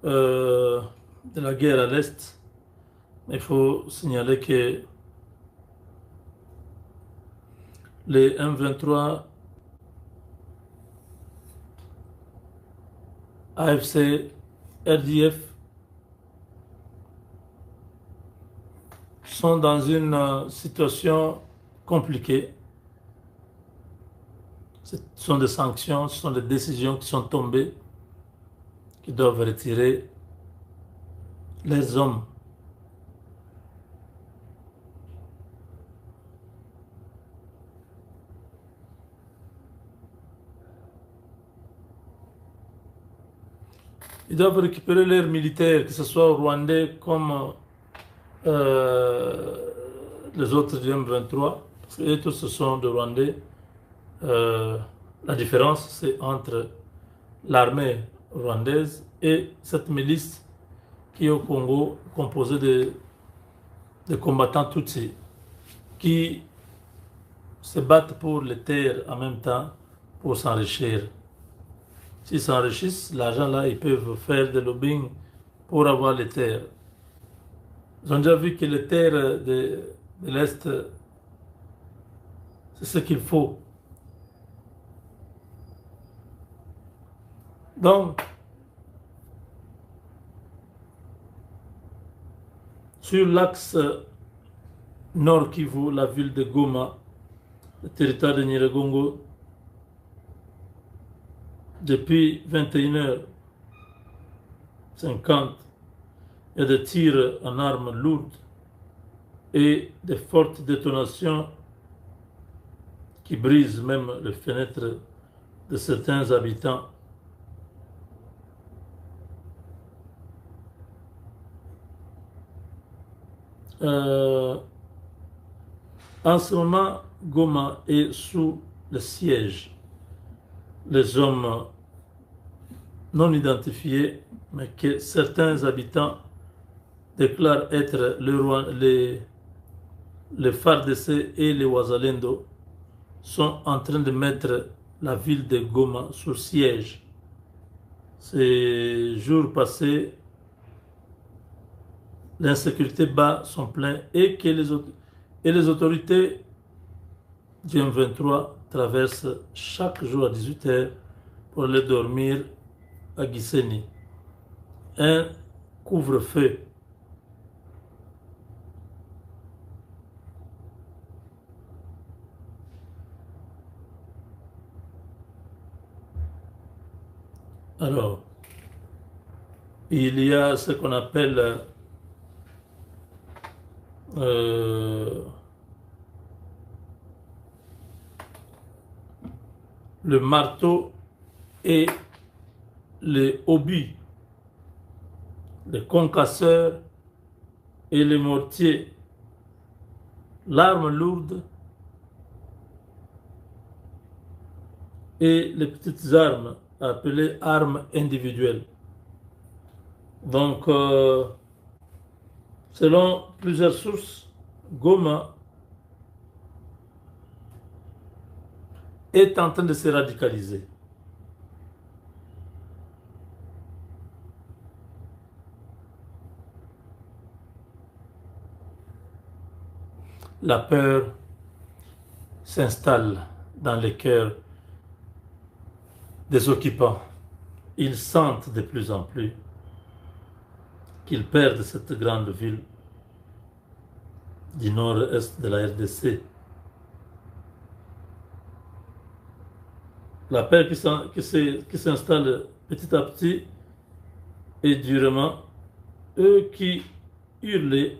euh, de la guerre à l'Est. Il faut signaler que les M23, AFC, RDF sont dans une situation compliquée. Ce sont des sanctions, ce sont des décisions qui sont tombées, qui doivent retirer les hommes. Ils doivent récupérer leurs militaires, que ce soit rwandais comme euh, les autres du M23, parce que tous ce sont des Rwandais. La différence, c'est entre l'armée rwandaise et cette milice qui est au Congo, composée de combattants Tutsis, qui se battent pour les terres en même temps pour s'enrichir. S'ils s'enrichissent, l'argent là, ils peuvent faire des lobbying pour avoir les terres. Ils ont déjà vu que les terres de l'Est, c'est ce qu'il faut. Donc, sur l'axe nord Kivu, la ville de Goma, le territoire de Nyiragongo, depuis 21h50, il y a des tirs en armes lourdes et des fortes détonations qui brisent même les fenêtres de certains habitants. En ce moment, Goma est sous le siège. Les hommes non identifiés, mais que certains habitants déclarent être les FARDC et les Wazalendo, sont en train de mettre la ville de Goma sous siège. Ces jours passés, l'insécurité bat son plein et que les autorités du M23 traversent chaque jour à 18h pour aller dormir à Gisenyi. Un couvre-feu. Alors, il y a ce qu'on appelle le marteau et les obus, les concasseurs et les mortiers, l'arme lourde et les petites armes appelées armes individuelles. Donc, selon plusieurs sources, Goma est en train de se radicaliser. La peur s'installe dans les cœurs des occupants. Ils sentent de plus en plus qu'ils perdent cette grande ville du nord-est de la RDC. La peur qui s'installe petit à petit et durement, eux qui hurlaient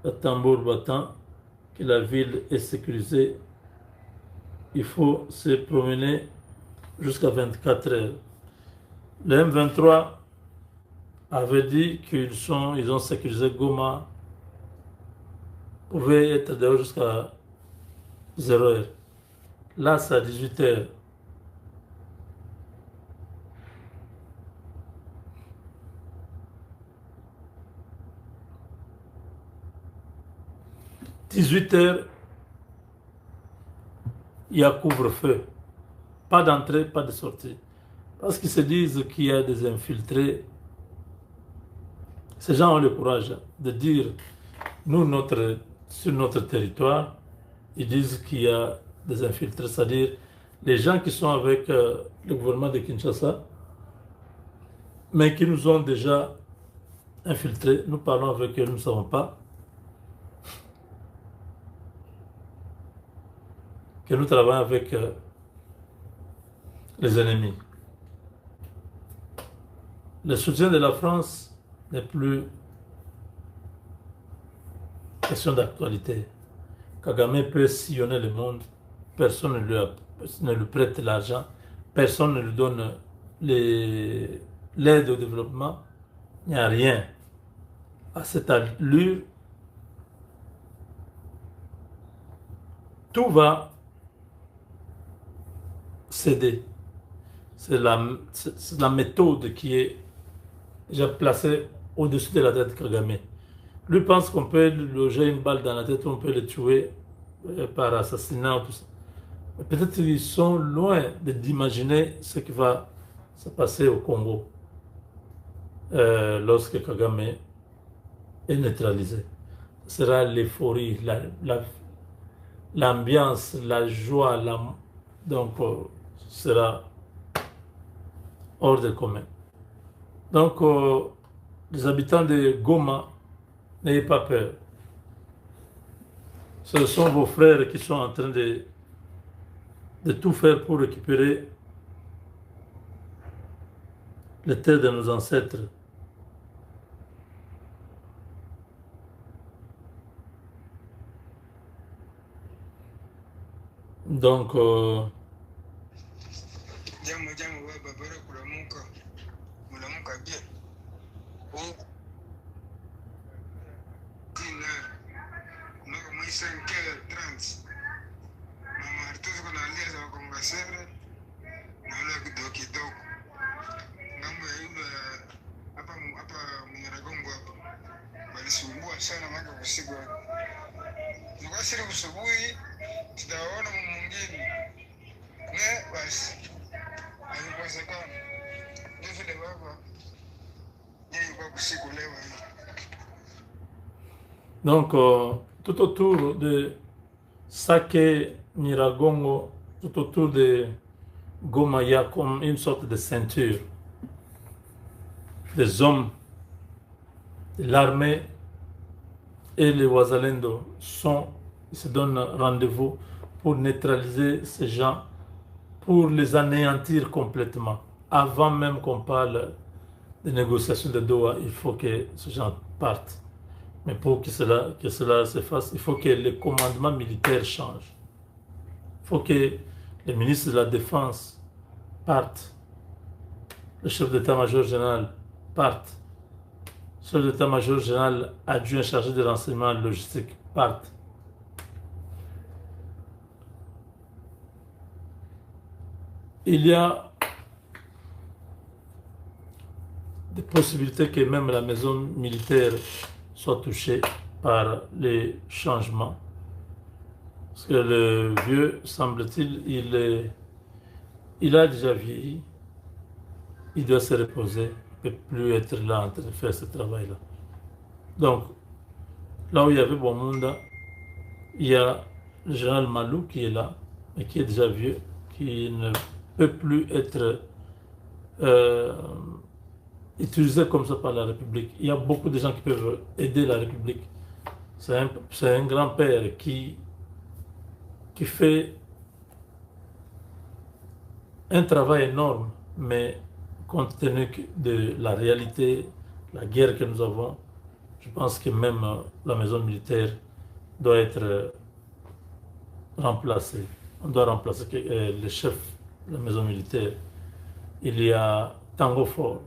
à tambour battant que la ville est sécurisée, il faut se promener jusqu'à 24 heures. Le M23 avait dit ils ont sécurisé Goma, pouvait être dehors jusqu'à 0 heure. Là, c'est à 18 heures. « 18 heures, il y a couvre-feu. Pas d'entrée, pas de sortie. Parce qu'ils se disent qu'il y a des infiltrés Ces gens ont le courage de dire, nous, sur notre territoire, ils disent qu'il y a des infiltrés, c'est-à-dire les gens qui sont avec le gouvernement de Kinshasa, mais qui nous ont déjà infiltrés. Nous parlons avec eux, nous ne savons pas que nous travaillons avec les ennemis. Le soutien de la France n'est plus question d'actualité. Kagame peut sillonner le monde, personne ne lui prête l'argent, personne ne lui donne l'aide au développement, il n'y a rien. À cette allure, tout va céder. C'est la méthode qui est déjà placée au-dessus de la tête de Kagame. Lui pense qu'on peut lui loger une balle dans la tête, on peut le tuer par assassinat, tout ça. Peut-être qu'ils sont loin d'imaginer ce qui va se passer au Congo lorsque Kagame est neutralisé. Ce sera l'euphorie, l'ambiance, la joie, donc ce sera hors de commun. Donc les habitants de Goma, n'ayez pas peur. Ce sont vos frères qui sont en train de tout faire pour récupérer les terres de nos ancêtres. Donc, tout autour de Sake, Nyiragongo, tout autour de Goma, il y a comme une sorte de ceinture. Des hommes de l'armée et les Wazalendo ils se donnent rendez-vous pour neutraliser ces gens, pour les anéantir complètement. Avant même qu'on parle des négociations de Doha, il faut que ces gens partent. Mais pour que cela se fasse, il faut que le commandement militaire change. Il faut que le ministre de la Défense parte, le chef d'état-major général parte, le chef d'état-major général adjoint chargé des renseignements logistiques parte. Il y a des possibilités que même la maison militaire soit touchée par les changements. Parce que le vieux, semble-t-il, il a déjà vieilli, il doit se reposer, il ne peut plus être là en train de faire ce travail-là. Donc, là où il y avait Bomunda, il y a le général Malou qui est là, mais qui est déjà vieux, qui ne peut plus être utilisé comme ça par la République. Il y a beaucoup de gens qui peuvent aider la République. C'est un grand-père qui fait un travail énorme, mais compte tenu de la réalité, la guerre que nous avons, je pense que même la maison militaire doit être remplacée. On doit remplacer le chef de la maison militaire. Il y a Tango Fort.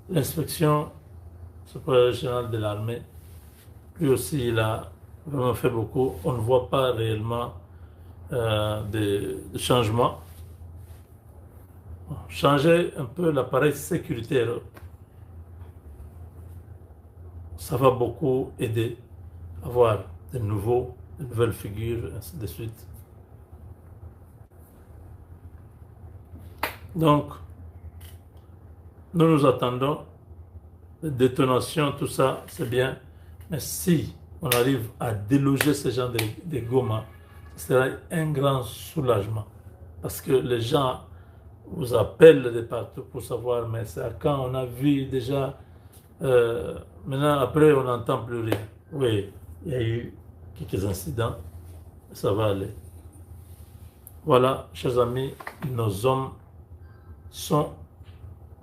L'inspection supérieure générale de l'armée, lui aussi, il a vraiment fait beaucoup. On ne voit pas réellement de changement. Changer un peu l'appareil sécuritaire, ça va beaucoup aider à avoir de nouvelles figures, ainsi de suite. Donc, nous nous attendons, les détonations, tout ça, c'est bien. Mais si on arrive à déloger ces gens de Goma, ce sera un grand soulagement. Parce que les gens vous appellent de partout pour savoir, mais c'est à quand on a vu déjà. Maintenant, après, on n'entend plus rien. Oui, il y a eu quelques incidents, ça va aller. Voilà, chers amis, nos hommes sont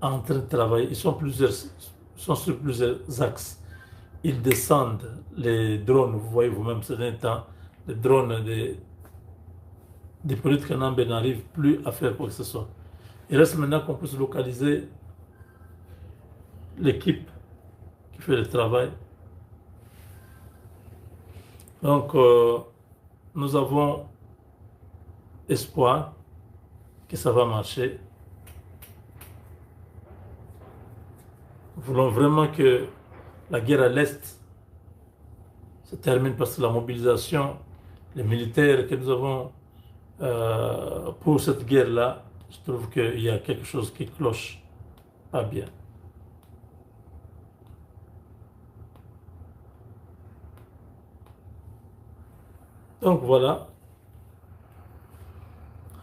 en train de travailler. Ils sont sur plusieurs axes. Ils descendent les drones, vous voyez vous-même ce dernier temps, les drones des politiques n'arrivent plus à faire quoi que ce soit. Il reste maintenant qu'on puisse localiser l'équipe qui fait le travail. Donc, nous avons espoir que ça va marcher. Nous voulons vraiment que la guerre à l'Est se termine parce que la mobilisation, les militaires que nous avons pour cette guerre-là, je trouve qu'il y a quelque chose qui cloche pas bien. Donc voilà,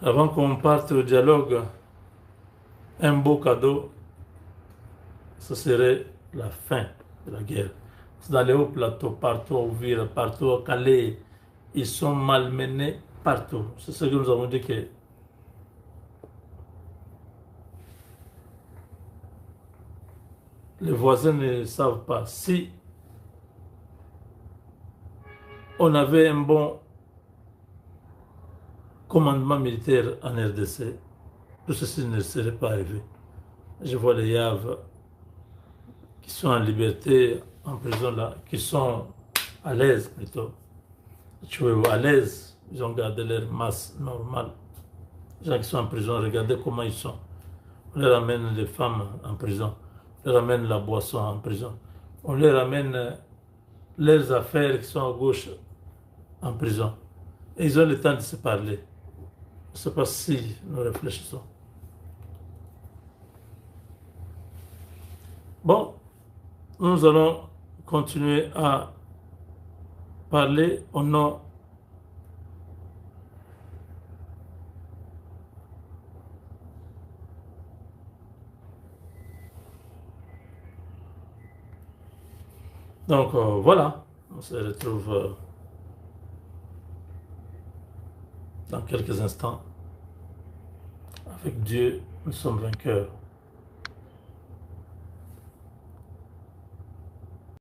avant qu'on parte au dialogue, un beau cadeau, ce serait la fin de la guerre. Dans les hauts plateaux, partout au Vire, partout au Calais, ils sont malmenés partout. C'est ce que nous avons dit que les voisins ne savent pas. Si on avait un bon commandement militaire en RDC, tout ceci ne serait pas arrivé. Je vois les Yaves qui sont en liberté, en prison là, qui sont à l'aise plutôt. Tu vois, à l'aise, ils ont gardé leur masse normale. Les gens qui sont en prison, regardez comment ils sont. On leur amène les femmes en prison, on leur amène la boisson en prison, on leur amène leurs affaires qui sont à gauche en prison. Et ils ont le temps de se parler. Je ne sais pas si nous réfléchissons. Bon, nous allons continuer à parler au nom donc voilà, on se retrouve dans quelques instants. Avec Dieu, nous sommes vainqueurs.